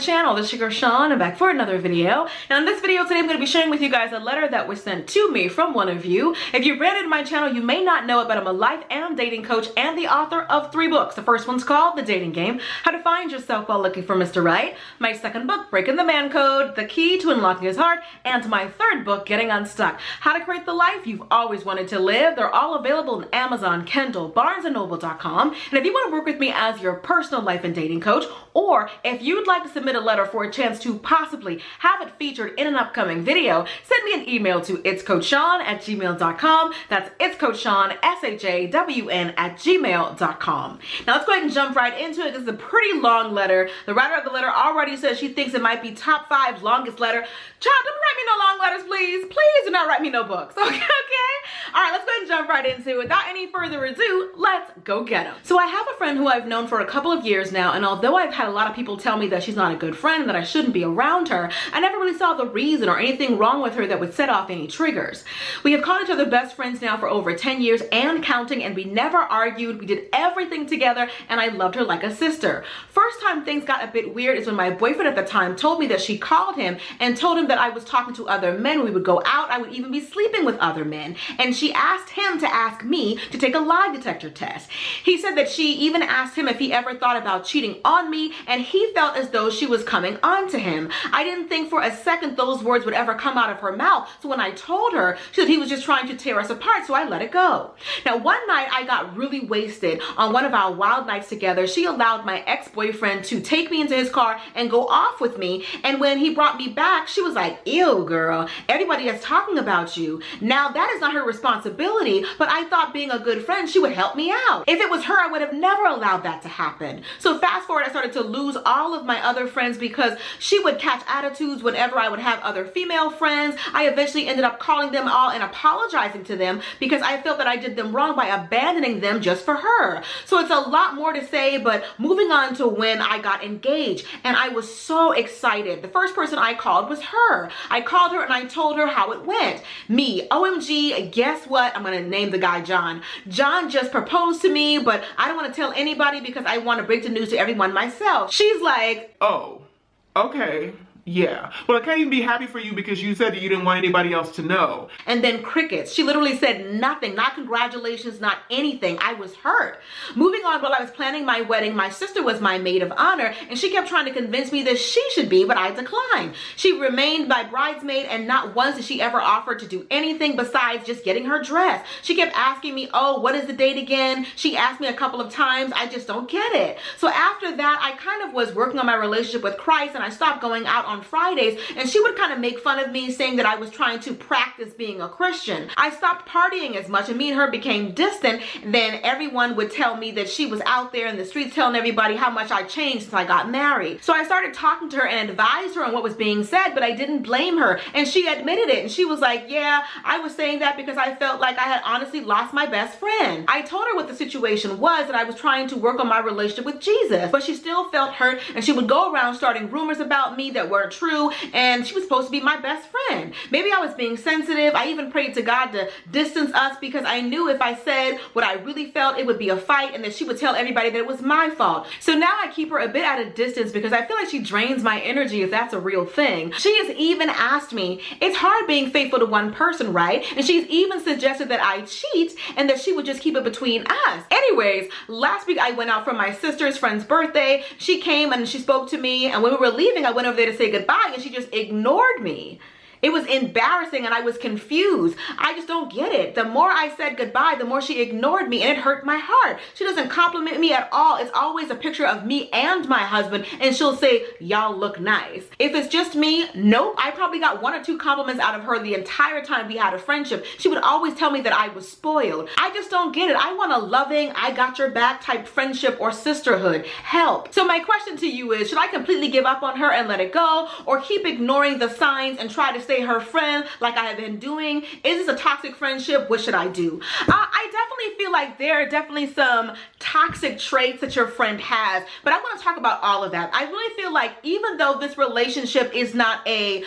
channel. This is your girl Sean. I'm back for another video. Now in this video today I'm going to be sharing with you guys a letter that was sent to me from one of you. If you're brand new to my channel, you may not know it, but I'm a life and dating coach and the author of 3 books. The first one's called The Dating Game, How to Find Yourself While Looking for Mr. Right. My second book, Breaking the Man Code, The Key to Unlocking His Heart. And my third book, Getting Unstuck, How to Create the Life You've Always Wanted to Live. They're all available on Amazon, Kindle, BarnesandNoble.com. And if you want to work with me as your personal life and dating coach, or if you'd like to submit a letter for a chance to possibly have it featured in an upcoming video, send me an email to itscoachshawn@gmail.com. That's itscoachshawn, SHAWN @gmail.com. Now let's go ahead and jump right into it. This is a pretty long letter. The writer of the letter already says she thinks it might be top 5 longest letter. Child, don't write me no long letters, please. Please do not write me no books. Okay? All right, let's go ahead and jump right into it. Without any further ado, let's go get them. So I have a friend who I've known for a couple of years now, and although I've had a lot of people tell me that she's not a good friend, that I shouldn't be around her, I never really saw the reason or anything wrong with her that would set off any triggers. We have called each other best friends now for over 10 years and counting, and we never argued. We did everything together, and I loved her like a sister. First time things got a bit weird is when my boyfriend at the time told me that she called him and told him that I was talking to other men. We would go out. I would even be sleeping with other men. And she asked him to ask me to take a lie detector test. He said that she even asked him if he ever thought about cheating on me, and he felt as though she was coming on to him. I didn't think for a second those words would ever come out of her mouth. So when I told her, she said he was just trying to tear us apart, so I let it go. Now, one night I got really wasted on one of our wild nights together. She allowed my ex-boyfriend to take me into his car and go off with me. And when he brought me back, she was like, "Ew, girl, everybody is talking about you." Now, that is not her responsibility, but I thought being a good friend, she would help me out. If it was her, I would have never allowed that to happen. So fast forward, I started to lose all of my other friends because she would catch attitudes whenever I would have other female friends. I eventually ended up calling them all and apologizing to them because I felt that I did them wrong by abandoning them just for her. So it's a lot more to say, but moving on to when I got engaged, and I was so excited. The first person I called was her. I called her and I told her how it went. Me, OMG, guess what? I'm gonna name the guy John. John just proposed to me, but I don't want to tell anybody because I want to break the news to everyone myself. She's like, "Oh, okay. Yeah. Well, I can't even be happy for you because you said that you didn't want anybody else to know." And then crickets. She literally said nothing, not congratulations, not anything. I was hurt. Moving on, while I was planning my wedding, my sister was my maid of honor, and she kept trying to convince me that she should be, but I declined. She remained my bridesmaid, and not once did she ever offer to do anything besides just getting her dress. She kept asking me, "Oh, what is the date again?" She asked me a couple of times. I just don't get it. So after that, I kind of was working on my relationship with Christ, and I stopped going out on Fridays, and she would kind of make fun of me, saying that I was trying to practice being a Christian. I stopped partying as much, and me and her became distant. Then everyone would tell me that she was out there in the streets telling everybody how much I changed since I got married. So I started talking to her and advised her on what was being said, but I didn't blame her, and she admitted it, and she was like, "Yeah, I was saying that because I felt like I had honestly lost my best friend." I told her what the situation was, that I was trying to work on my relationship with Jesus, but she still felt hurt, and she would go around starting rumors about me that weren't true, and she was supposed to be my best friend. Maybe I was being sensitive. I even prayed to God to distance us because I knew if I said what I really felt, it would be a fight, and that she would tell everybody that it was my fault. So now I keep her a bit at a distance because I feel like she drains my energy, if that's a real thing. She has even asked me, it's hard being faithful to one person, right? And she's even suggested that I cheat and that she would just keep it between us. Anyways, last week I went out for my sister's friend's birthday. She came and she spoke to me, and when we were leaving, I went over there to say goodbye, and she just ignored me. It was embarrassing, and I was confused. I just don't get it. The more I said goodbye, the more she ignored me, and it hurt my heart. She doesn't compliment me at all. It's always a picture of me and my husband, and she'll say, "Y'all look nice." If it's just me, nope. I probably got 1 or 2 compliments out of her the entire time we had a friendship. She would always tell me that I was spoiled. I just don't get it. I want a loving, I got your back type friendship or sisterhood. Help. So my question to you is, should I completely give up on her and let it go, or keep ignoring the signs and try to stay stay her friend like I have been doing? Is this a toxic friendship? What should I do? I definitely feel like there are definitely some toxic traits that your friend has, but I want to talk about all of that. I really feel like even though this relationship is not a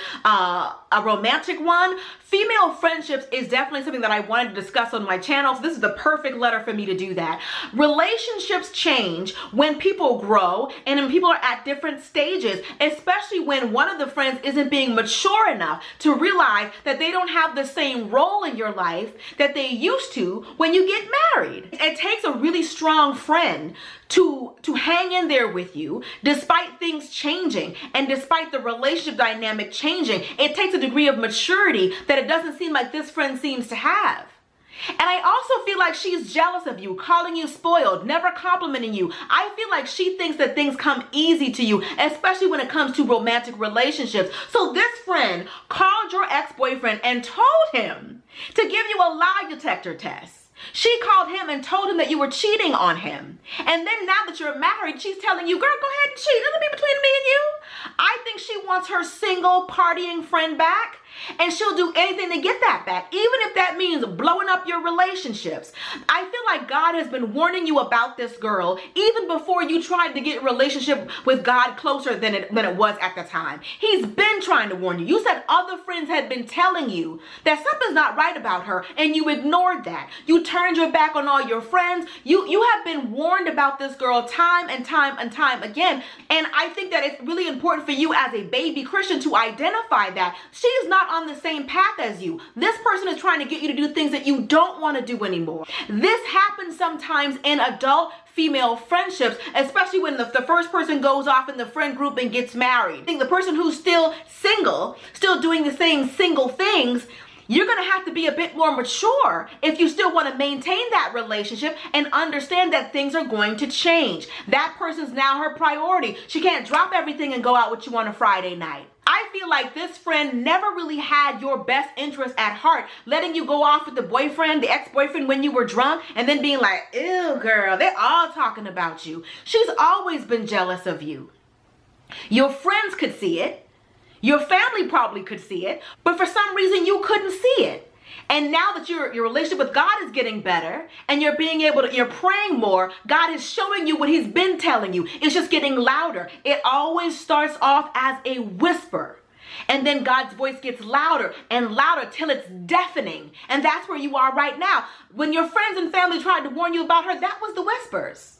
romantic one, female friendships is definitely something that I wanted to discuss on my channel. So this is the perfect letter for me to do that. Relationships change when people grow and when people are at different stages, especially when one of the friends isn't being mature enough to realize that they don't have the same role in your life that they used to when you get married. It takes a really strong friend to hang in there with you despite things changing and despite the relationship dynamic changing. It takes a degree of maturity that it doesn't seem like this friend seems to have. And I also feel like she's jealous of you, calling you spoiled, never complimenting you. I feel like she thinks that things come easy to you, especially when it comes to romantic relationships. So this friend called your ex-boyfriend and told him to give you a lie detector test. She called him and told him that you were cheating on him. And then now that you're married, she's telling you, girl, go ahead and cheat. It'll be between me and you. I think she wants her single partying friend back. And she'll do anything to get that back, even if that means blowing up your relationships. I feel like God has been warning you about this girl even before you tried to get a relationship with God closer than it was at the time. He's been trying to warn you. You said other friends had been telling you that something's not right about her, and you ignored that. You turned your back on all your friends. You have been warned about this girl time and time and time again. And I think that it's really important for you as a baby Christian to identify that she is not on the same path as you. This person is trying to get you to do things that you don't want to do anymore. This happens sometimes in adult female friendships, especially when the first person goes off in the friend group and gets married. I think the person who's still single, still doing the same single things, you're going to have to be a bit more mature if you still want to maintain that relationship and understand that things are going to change. That person's now her priority. She can't drop everything and go out with you on a Friday night. I feel like this friend never really had your best interest at heart, letting you go off with the boyfriend, the ex-boyfriend when you were drunk, and then being like, ew, girl, they're all talking about you. She's always been jealous of you. Your friends could see it. Your family probably could see it, but for some reason you couldn't see it. And now that your relationship with God is getting better and you're praying more, God is showing you what he's been telling you. It's just getting louder. It always starts off as a whisper. And then God's voice gets louder and louder till it's deafening. And that's where you are right now. When your friends and family tried to warn you about her, that was the whispers.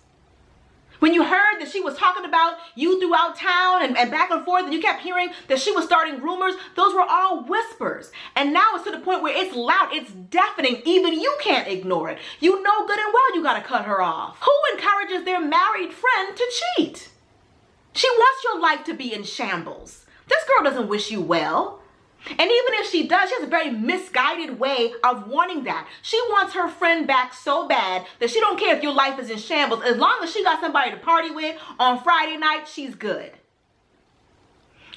When you heard that she was talking about you throughout town and back and forth, and you kept hearing that she was starting rumors, those were all whispers. And now it's to the point where it's loud, it's deafening, even you can't ignore it. You know good and well you gotta cut her off. Who encourages their married friend to cheat? She wants your life to be in shambles. This girl doesn't wish you well. And even if she does, she has a very misguided way of wanting that. She wants her friend back so bad that she don't care if your life is in shambles. As long as she got somebody to party with on Friday night, she's good.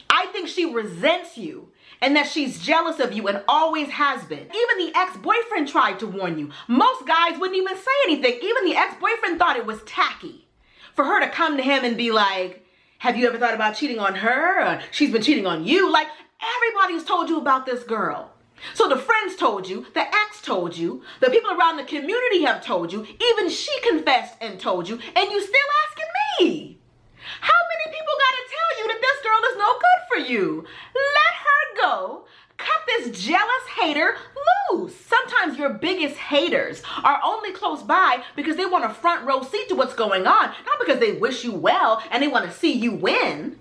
I think she resents you and that she's jealous of you and always has been. Even the ex-boyfriend tried to warn you. Most guys wouldn't even say anything. Even the ex-boyfriend thought it was tacky for her to come to him and be like, have you ever thought about cheating on her? Or she's been cheating on you. Like, everybody's told you about this girl. So the friends told you, the ex told you, the people around the community have told you, even she confessed and told you, and you still asking me. How many people gotta tell you that this girl is no good for you? Let her go. Cut this jealous hater loose. Sometimes your biggest haters are only close by because they want a front row seat to what's going on, not because they wish you well and they want to see you win.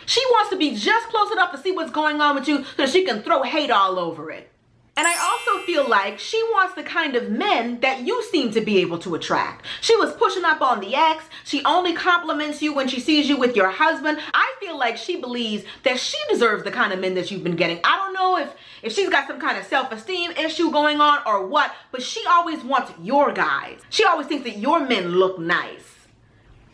She wants to be just close enough to see what's going on with you so that she can throw hate all over it. And I also feel like she wants the kind of men that you seem to be able to attract. She was pushing up on the ex. She only compliments you when she sees you with your husband. I feel like she believes that she deserves the kind of men that you've been getting. I don't know if she's got some kind of self-esteem issue going on or what, but she always wants your guys. She always thinks that your men look nice.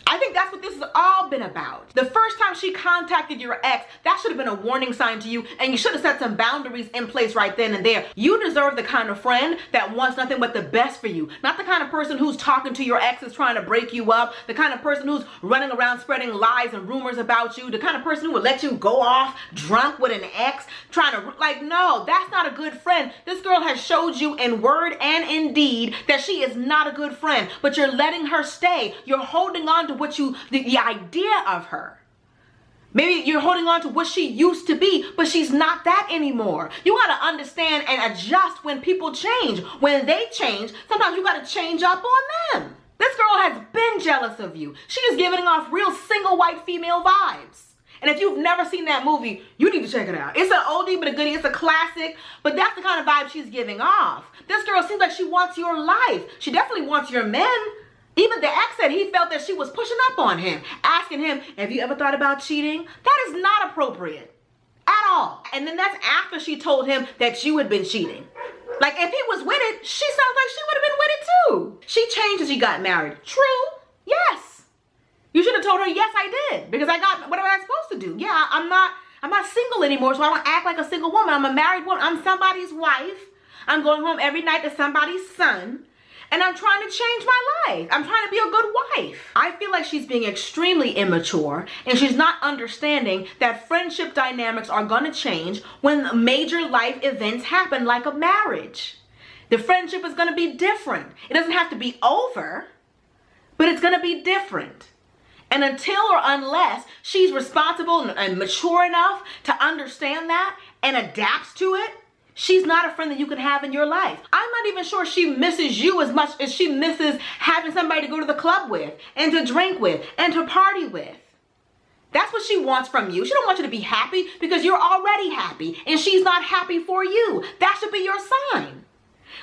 I think that's what this has all been about. The first time she contacted your ex, that should have been a warning sign to you, and you should have set some boundaries in place right then and there. You deserve the kind of friend that wants nothing but the best for you, not the kind of person who's talking to your exes trying to break you up, the kind of person who's running around spreading lies and rumors about you, the kind of person who would let you go off drunk with an ex, trying to, like, no, that's not a good friend. This girl has showed you in word and in deed that she is not a good friend, but you're letting her stay. You're holding on to the idea of her. Maybe you're holding on to what she used to be, but she's not that anymore. You got to understand and adjust when people change. When they change, sometimes you got to change up on them. This girl has been jealous of you. She is giving off real single white female vibes. And if you've never seen that movie, you need to check it out. It's an oldie but a goodie. It's a classic, but that's the kind of vibe she's giving off. This girl seems like she wants your life. She definitely wants your men. Even the ex said he felt that she was pushing up on him, asking him, have you ever thought about cheating? That is not appropriate at all. And then that's after she told him that you had been cheating. Like, if he was with it, she sounds like she would have been with it too. She changed as she got married. True. Yes. You should have told her, yes, I did. Because I got whatever I'm supposed to do. Yeah, I'm not single anymore, so I don't act like a single woman. I'm a married woman. I'm somebody's wife. I'm going home every night to somebody's son. And I'm trying to change my life. I'm trying to be a good wife. I feel like she's being extremely immature, and she's not understanding that friendship dynamics are going to change when major life events happen, like a marriage. The friendship is going to be different. It doesn't have to be over, but it's going to be different. And until or unless she's responsible and mature enough to understand that and adapts to it, she's not a friend that you can have in your life. I'm not even sure she misses you as much as she misses having somebody to go to the club with and to drink with and to party with. That's what she wants from you. She don't want you to be happy because you're already happy and she's not happy for you. That should be your sign.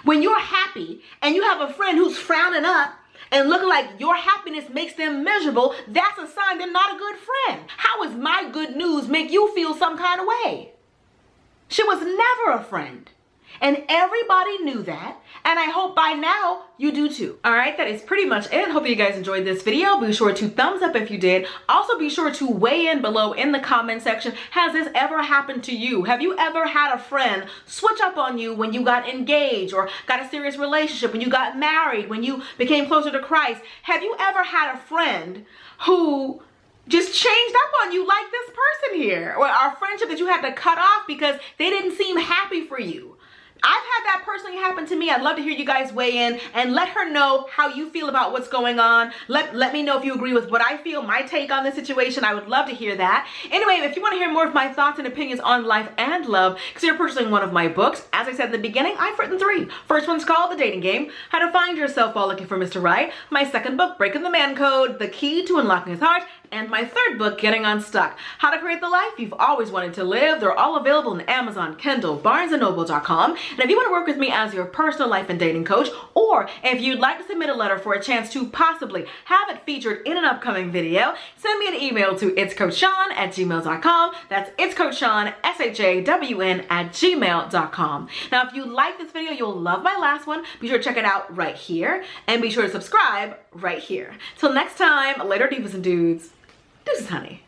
When you're happy and you have a friend who's frowning up and looking like your happiness makes them miserable, that's a sign they're not a good friend. How does my good news make you feel some kind of way? She was never a friend. And everybody knew that. And I hope by now you do too. All right, that is pretty much it. Hope you guys enjoyed this video. Be sure to thumbs up if you did. Also be sure to weigh in below in the comment section. Has this ever happened to you? Have you ever had a friend switch up on you when you got engaged or got a serious relationship, when you got married, when you became closer to Christ? Have you ever had a friend who just changed up on you like this person here, or our friendship that you had to cut off because they didn't seem happy for you? I've had that personally happen to me. I'd love to hear you guys weigh in and let her know how you feel about what's going on. Let me know if you agree with what I feel, my take on the situation. I would love to hear that. Anyway, if you want to hear more of my thoughts and opinions on life and love, consider purchasing one of my books. As I said in the beginning, I've written 3. First one's called The Dating Game, How to Find Yourself While Looking for Mr. Right. My second book, Breaking the Man Code, The Key to Unlocking His Heart. And my third book, Getting Unstuck, How to Create the Life You've Always Wanted to Live. They're all available on Amazon, Kindle, BarnesandNoble.com. And if you want to work with me as your personal life and dating coach, or if you'd like to submit a letter for a chance to possibly have it featured in an upcoming video, send me an email to itscoachshawn@gmail.com. That's itscoachshawn, SHAWN @gmail.com. Now, if you like this video, you'll love my last one. Be sure to check it out right here, and be sure to subscribe right here. Till next time, later divas and dudes. Deuces, honey.